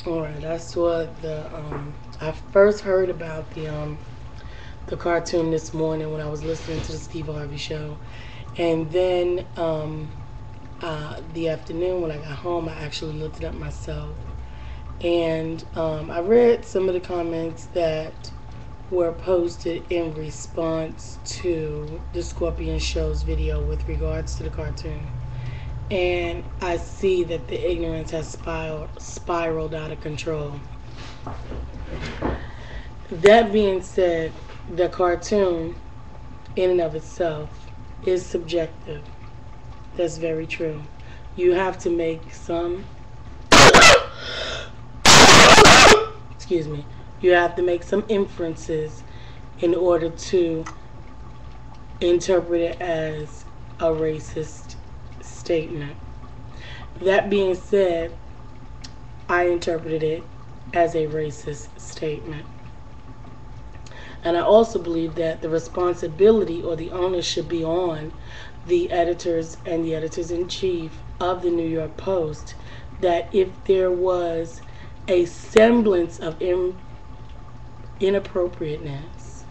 Alright, I saw I first heard about the cartoon this morning when I was listening to the Steve Harvey show. And then the afternoon when I got home, I actually looked it up myself. And I read some of the comments that were posted in response to the Scorpion Show's video with regards to the cartoon. And I see that the ignorance has spiraled out of control. That being said, the cartoon in and of itself is subjective. That's very true. You have to make some excuse me. You have to make some inferences in order to interpret it as a racist statement. That being said, I interpreted it as a racist statement. And I also believe that the responsibility or the onus should be on the editors and the editors-in-chief of the New York Post, that if there was a semblance of inappropriateness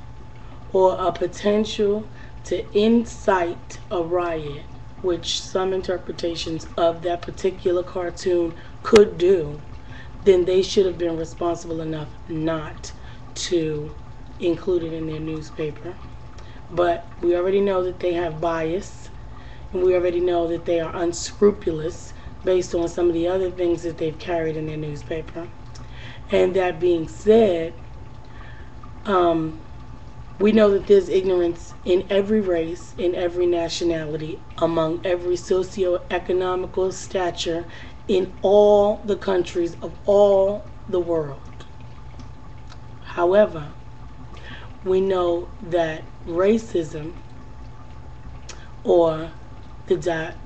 or a potential to incite a riot, which some interpretations of that particular cartoon could do, then they should have been responsible enough not to include it in their newspaper. But we already know that they have bias, and we already know that they are unscrupulous based on some of the other things that they've carried in their newspaper. And that being said, we know that there's ignorance in every race, in every nationality, among every socio-economical stature in all the countries of all the world. However, we know that racism, or the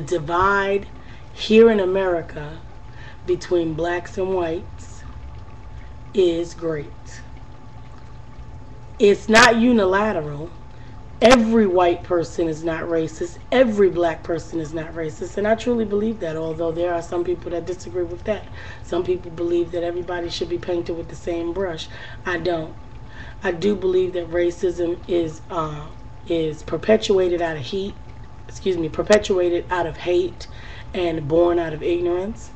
divide here in America between blacks and whites is great. It's not unilateral. Every white person is not racist. Every black person is not racist. And I truly believe that, although there are some people that disagree with that. Some people believe that everybody should be painted with the same brush. I don't. I do believe that racism is perpetuated out of perpetuated out of hate and born out of ignorance.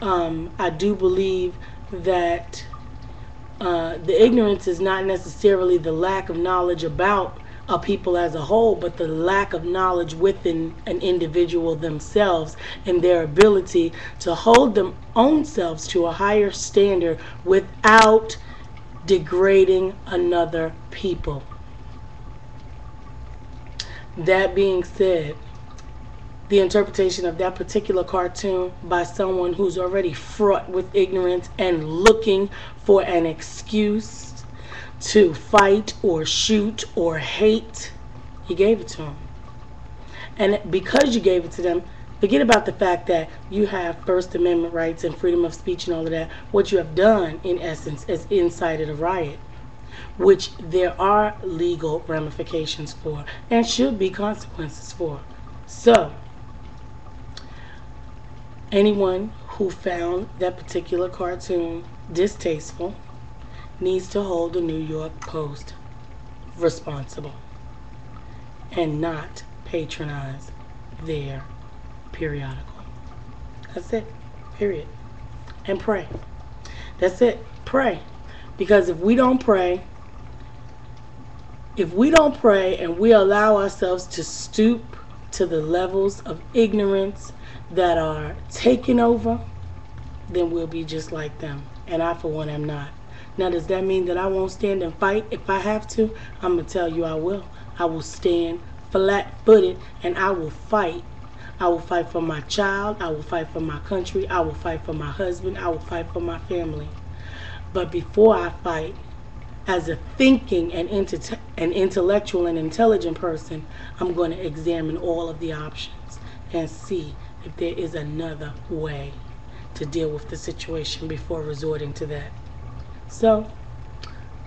I do believe that the ignorance is not necessarily the lack of knowledge about a people as a whole, but the lack of knowledge within an individual themselves and their ability to hold their own selves to a higher standard without degrading another people. That being said, the interpretation of that particular cartoon by someone who's already fraught with ignorance and looking for an excuse to fight or shoot or hate, you gave it to them. And because you gave it to them, forget about the fact that you have First Amendment rights and freedom of speech and all of that. What you have done, in essence, is incited a riot, which there are legal ramifications for and should be consequences for. So, anyone who found that particular cartoon distasteful needs to hold the New York Post responsible and not patronize their periodical. That's it. Period. And pray. That's it. Pray. Because if we don't pray and we allow ourselves to stoop to the levels of ignorance that are taking over, then we'll be just like them. And I, for one, am not. Now, does that mean that I won't stand and fight if I have to? I'm going to tell you I will. I will stand flat-footed and I will fight. I will fight for my child. I will fight for my country. I will fight for my husband. I will fight for my family. But before I fight, as a thinking and intellectual and intelligent person, I'm going to examine all of the options and see if there is another way to deal with the situation before resorting to that. So,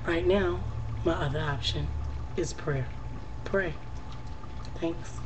right now, my other option is prayer. Pray. Thanks.